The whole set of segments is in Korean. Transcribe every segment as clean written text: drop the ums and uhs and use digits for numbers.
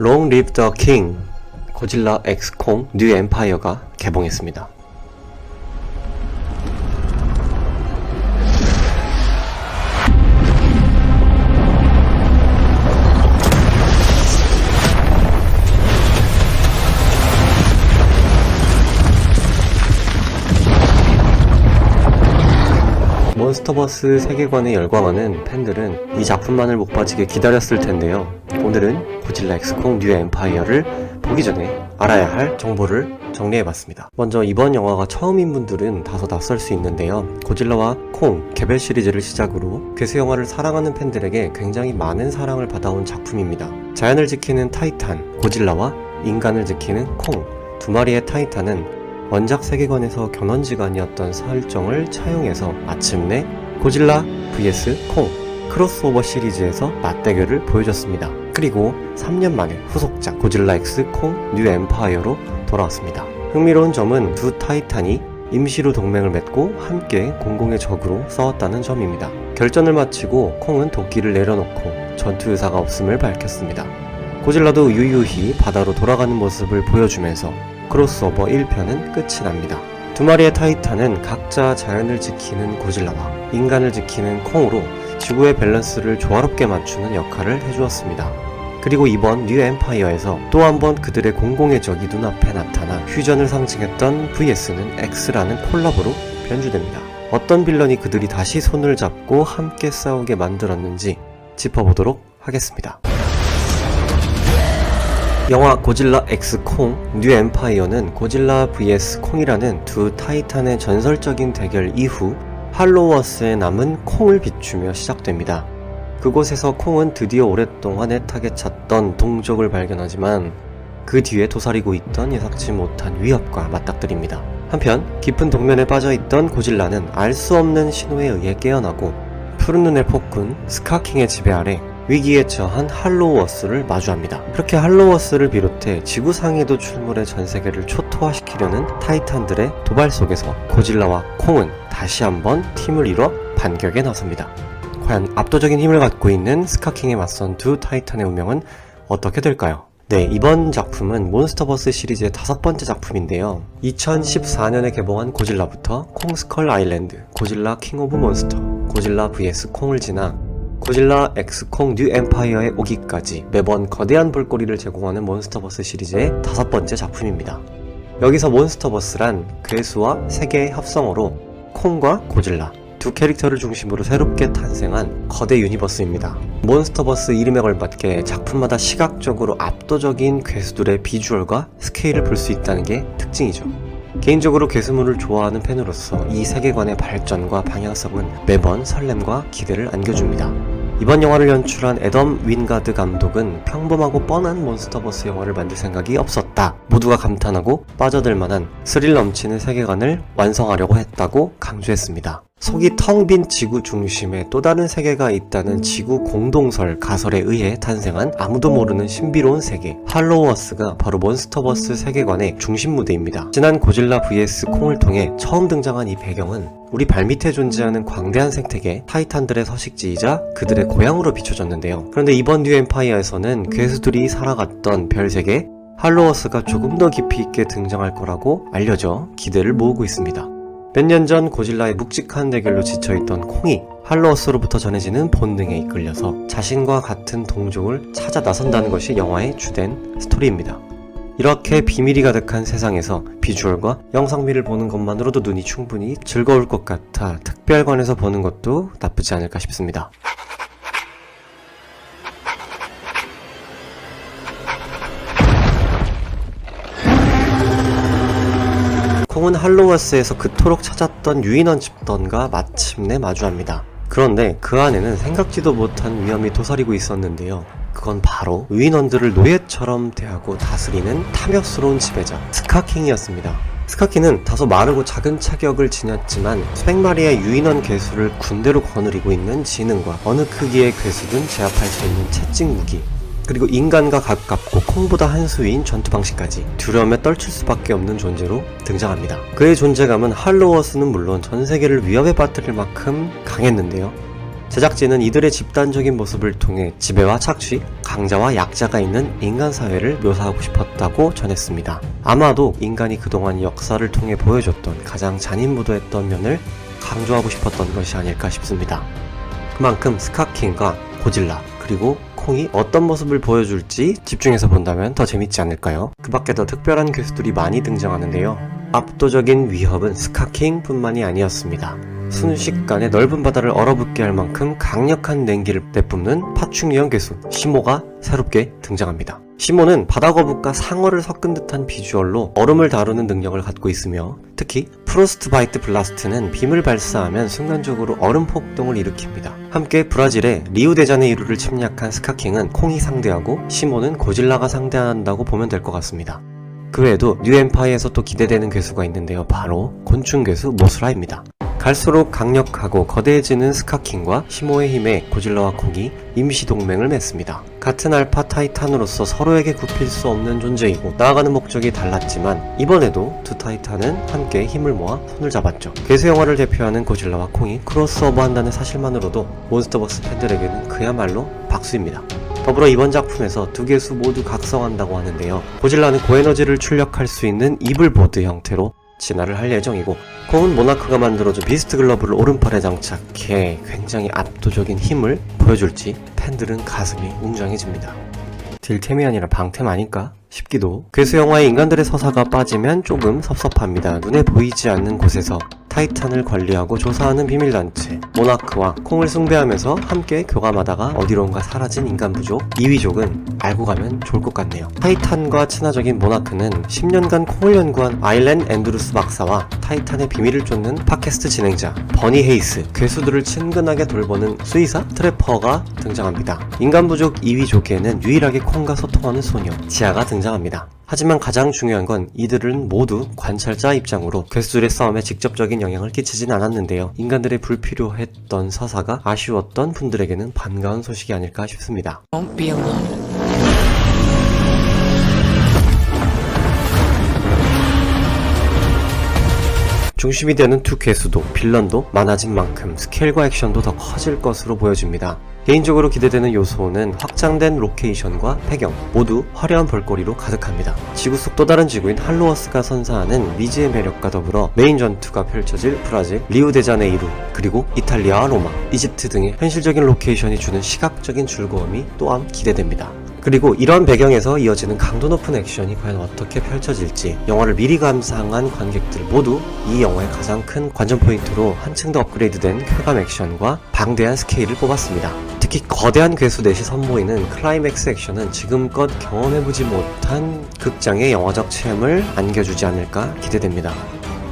Long Live the King, 고질라 X 콩 뉴 엠파이어가 개봉했습니다. 몬스터버스 세계관에 열광하는 팬들은 이 작품만을 못 빠지게 기다렸을 텐데요. 오늘은 고질라 X 콩 뉴 엠파이어를 보기 전에 알아야 할 정보를 정리해봤습니다. 먼저 이번 영화가 처음인 분들은 다소 낯설 수 있는데요. 고질라와 콩 개별 시리즈를 시작으로 괴수 영화를 사랑하는 팬들에게 굉장히 많은 사랑을 받아온 작품입니다. 자연을 지키는 타이탄 고질라와 인간을 지키는 콩 두 마리의 타이탄은 원작 세계관에서 견원지간이었던 설정을 차용해서 마침내 고질라 vs 콩 크로스오버 시리즈에서 맞대결을 보여줬습니다. 그리고 3년 만에 후속작 고질라 X 콩 뉴 엠파이어로 돌아왔습니다. 흥미로운 점은 두 타이탄이 임시로 동맹을 맺고 함께 공공의 적으로 싸웠다는 점입니다. 결전을 마치고 콩은 도끼를 내려놓고 전투 의사가 없음을 밝혔습니다. 고질라도 유유히 바다로 돌아가는 모습을 보여주면서 크로스오버 1편은 끝이 납니다. 두 마리의 타이탄은 각자 자연을 지키는 고질라와 인간을 지키는 콩으로 지구의 밸런스를 조화롭게 맞추는 역할을 해주었습니다. 그리고 이번 뉴 엠파이어에서 또 한 번 그들의 공공의 적이 눈앞에 나타나 퓨전을 상징했던 VS는 X라는 콜라보로 변주됩니다. 어떤 빌런이 그들이 다시 손을 잡고 함께 싸우게 만들었는지 짚어보도록 하겠습니다. 영화 고질라 X 콩 뉴 엠파이어는 고질라 vs 콩이라는 두 타이탄의 전설적인 대결 이후 할로워스에 남은 콩을 비추며 시작됩니다. 그곳에서 콩은 드디어 오랫동안 애타게 찾던 동족을 발견하지만 그 뒤에 도사리고 있던 예상치 못한 위협과 맞닥뜨립니다. 한편 깊은 동면에 빠져있던 고질라는 알 수 없는 신호에 의해 깨어나고 푸른 눈의 폭군 스카킹의 지배 아래 위기에 처한 할로워스를 마주합니다. 그렇게 할로워스를 비롯해 지구상에도 출몰해 전세계를 초토화시키려는 타이탄들의 도발 속에서 고질라와 콩은 다시 한번 팀을 이뤄 반격에 나섭니다. 과연 압도적인 힘을 갖고 있는 스카킹에 맞선 두 타이탄의 운명은 어떻게 될까요? 네, 이번 작품은 몬스터버스 시리즈의 5번째 작품인데요. 2014년에 개봉한 고질라부터 콩스컬 아일랜드, 고질라 킹 오브 몬스터, 고질라 vs 콩을 지나 고질라 X 콩 뉴 엠파이어에 오기까지 매번 거대한 볼거리를 제공하는 몬스터버스 시리즈의 5번째 작품입니다. 여기서 몬스터버스란 괴수와 세계의 합성어로 콩과 고질라 두 캐릭터를 중심으로 새롭게 탄생한 거대 유니버스입니다. 몬스터버스 이름에 걸맞게 작품마다 시각적으로 압도적인 괴수들의 비주얼과 스케일을 볼 수 있다는 게 특징이죠. 개인적으로 괴수물을 좋아하는 팬으로서 이 세계관의 발전과 방향성은 매번 설렘과 기대를 안겨줍니다. 이번 영화를 연출한 애덤 윈가드 감독은 평범하고 뻔한 몬스터버스 영화를 만들 생각이 없었다. 모두가 감탄하고 빠져들 만한 스릴 넘치는 세계관을 완성하려고 했다고 강조했습니다. 속이 텅 빈 지구 중심에 또 다른 세계가 있다는 지구 공동설 가설에 의해 탄생한 아무도 모르는 신비로운 세계 할로워스가 바로 몬스터버스 세계관의 중심 무대입니다. 지난 고질라 vs 콩을 통해 처음 등장한 이 배경은 우리 발밑에 존재하는 광대한 생태계 타이탄들의 서식지이자 그들의 고향으로 비춰졌는데요. 그런데 이번 뉴 엠파이어에서는 괴수들이 살아갔던 별세계 할로워스가 조금 더 깊이 있게 등장할 거라고 알려져 기대를 모으고 있습니다. 몇 년 전 고질라의 묵직한 대결로 지쳐있던 콩이 할로워스로부터 전해지는 본능에 이끌려서 자신과 같은 동족을 찾아 나선다는 것이 영화의 주된 스토리입니다. 이렇게 비밀이 가득한 세상에서 비주얼과 영상미를 보는 것만으로도 눈이 충분히 즐거울 것 같아 특별관에서 보는 것도 나쁘지 않을까 싶습니다. 콩은 할로워스에서 그토록 찾았던 유인원 집단과 마침내 마주합니다. 그런데 그 안에는 생각지도 못한 위험이 도사리고 있었는데요. 그건 바로 유인원들을 노예처럼 대하고 다스리는 탐욕스러운 지배자 스카킹이었습니다. 스카킹은 다소 마르고 작은 체격을 지녔지만 수백 마리의 유인원 괴수를 군대로 거느리고 있는 지능과 어느 크기의 괴수든 제압할 수 있는 채찍 무기, 그리고 인간과 가깝고 콩보다 한 수위인 전투 방식까지 두려움에 떨칠 수밖에 없는 존재로 등장합니다. 그의 존재감은 할로워스는 물론 전 세계를 위협에 빠뜨릴 만큼 강했는데요. 제작진은 이들의 집단적인 모습을 통해 지배와 착취, 강자와 약자가 있는 인간 사회를 묘사하고 싶었다고 전했습니다. 아마도 인간이 그동안 역사를 통해 보여줬던 가장 잔인무도했던 면을 강조하고 싶었던 것이 아닐까 싶습니다. 그만큼 스카킹과 고질라 그리고 콩이 어떤 모습을 보여줄지 집중해서 본다면 더 재밌지 않을까요? 그 밖에 더 특별한 괴수들이 많이 등장하는데요. 압도적인 위협은 스카킹 뿐만이 아니었습니다. 순식간에 넓은 바다를 얼어붙게 할 만큼 강력한 냉기를 내뿜는 파충류형 괴수 시모가 새롭게 등장합니다. 시모는 바다거북과 상어를 섞은 듯한 비주얼로 얼음을 다루는 능력을 갖고 있으며 특히 프로스트바이트 블라스트는 빔을 발사하면 순간적으로 얼음 폭동을 일으킵니다. 함께 브라질의 리우데자네이루를 침략한 스카킹은 콩이 상대하고 시모는 고질라가 상대한다고 보면 될 것 같습니다. 그 외에도 뉴엠파이어에서 또 기대되는 괴수가 있는데요. 바로 곤충 괴수 모스라입니다. 갈수록 강력하고 거대해지는 스카킹과 시모의 힘에 고질라와 콩이 임시동맹을 맺습니다. 같은 알파 타이탄으로서 서로에게 굽힐 수 없는 존재이고 나아가는 목적이 달랐지만 이번에도 두 타이탄은 함께 힘을 모아 손을 잡았죠. 괴수 영화를 대표하는 고질라와 콩이 크로스오버 한다는 사실만으로도 몬스터버스 팬들에게는 그야말로 박수입니다. 더불어 이번 작품에서 두 괴수 모두 각성한다고 하는데요. 고질라는 고에너지를 출력할 수 있는 이블보드 형태로 진화를 할 예정이고 콩은 모나크가 만들어준 비스트 글러브를 오른팔에 장착해 굉장히 압도적인 힘을 보여줄지 팬들은 가슴이 웅장해집니다. 딜템이 아니라 방템 아닐까 싶기도. 괴수 영화에 인간들의 서사가 빠지면 조금 섭섭합니다. 눈에 보이지 않는 곳에서 타이탄을 관리하고 조사하는 비밀단체 모나크와 콩을 숭배하면서 함께 교감하다가 어디론가 사라진 인간 부족 이위족은 알고 가면 좋을 것 같네요. 타이탄과 친화적인 모나크는 10년간 콩을 연구한 아일렌 앤드루스 박사와 타이탄의 비밀을 쫓는 팟캐스트 진행자 버니 헤이스, 괴수들을 친근하게 돌보는 수의사 트래퍼가 등장합니다. 인간 부족 이위족에는 유일하게 콩과 소통하는 소녀 지아가 등장합니다. 하지만 가장 중요한 건 이들은 모두 관찰자 입장으로 괴수들의 싸움에 직접적인 영향을 끼치진 않았는데요. 인간들의 불필요했던 서사가 아쉬웠던 분들에게는 반가운 소식이 아닐까 싶습니다. Won't be alone. 중심이 되는 두 괴수도 빌런도 많아진 만큼 스케일과 액션도 더 커질 것으로 보여집니다. 개인적으로 기대되는 요소는 확장된 로케이션과 배경 모두 화려한 볼거리로 가득합니다. 지구 속 또 다른 지구인 할로워스가 선사하는 미지의 매력과 더불어 메인 전투가 펼쳐질 브라질, 리우데자네이루, 그리고 이탈리아와 로마, 이집트 등의 현실적인 로케이션이 주는 시각적인 즐거움이 또한 기대됩니다. 그리고 이런 배경에서 이어지는 강도 높은 액션이 과연 어떻게 펼쳐질지 영화를 미리 감상한 관객들 모두 이 영화의 가장 큰 관전 포인트로 한층 더 업그레이드된 쾌감 액션과 방대한 스케일을 뽑았습니다. 특히 거대한 괴수 넷이 선보이는 클라이맥스 액션은 지금껏 경험해보지 못한 극장의 영화적 체험을 안겨주지 않을까 기대됩니다.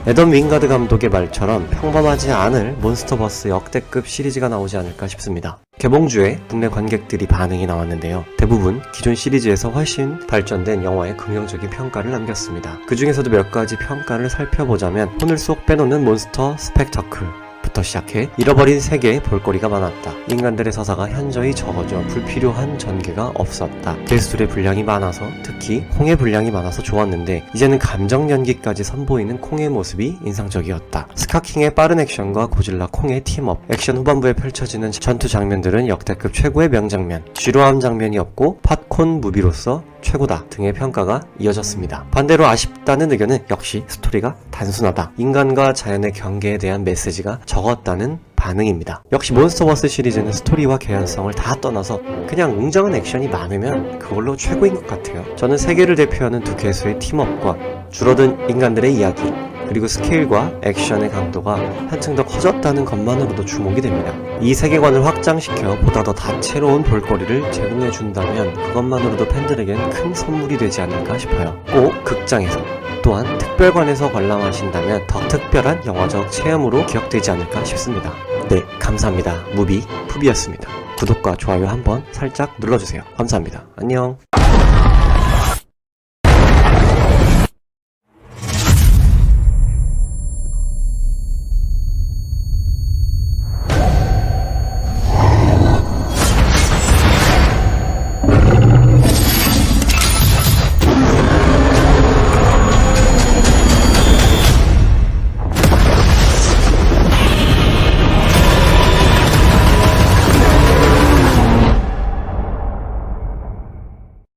애덤 윙가드 감독의 말처럼 평범하지 않을 몬스터버스 역대급 시리즈가 나오지 않을까 싶습니다. 개봉주에 국내 관객들이 반응이 나왔는데요. 대부분 기존 시리즈에서 훨씬 발전된 영화에 긍정적인 평가를 남겼습니다. 그 중에서도 몇 가지 평가를 살펴보자면 혼을 쏙 빼놓는 몬스터 스펙터클 부터 시작해 잃어버린 세계에 볼거리가 많았다. 인간들의 서사가 현저히 적어져 불필요한 전개가 없었다. 괴수들의 분량이 많아서 특히 콩의 분량이 많아서 좋았는데 이제는 감정 연기까지 선보이는 콩의 모습이 인상적이었다. 스카킹의 빠른 액션과 고질라 콩의 팀업, 액션 후반부에 펼쳐지는 전투 장면들은 역대급 최고의 명장면, 쥐로함 장면이 없고 팝콘 무비로서 최고다 등의 평가가 이어졌습니다. 반대로 아쉽다는 의견은 역시 스토리가 단순하다. 인간과 자연의 경계에 대한 메시지가 적었다는 반응입니다. 역시 몬스터버스 시리즈는 스토리와 개연성을 다 떠나서 그냥 웅장한 액션이 많으면 그걸로 최고인 것 같아요. 저는 세계를 대표하는 두 괴수의 팀업과 줄어든 인간들의 이야기 그리고 스케일과 액션의 강도가 한층 더 커졌다는 것만으로도 주목이 됩니다. 이 세계관을 확장시켜 보다 더 다채로운 볼거리를 제공해준다면 그것만으로도 팬들에겐 큰 선물이 되지 않을까 싶어요. 꼭 극장에서 또한 특별관에서 관람하신다면 더 특별한 영화적 체험으로 기억되지 않을까 싶습니다. 네, 감사합니다. 무비 푸비였습니다. 구독과 좋아요 한번 살짝 눌러주세요. 감사합니다. 안녕.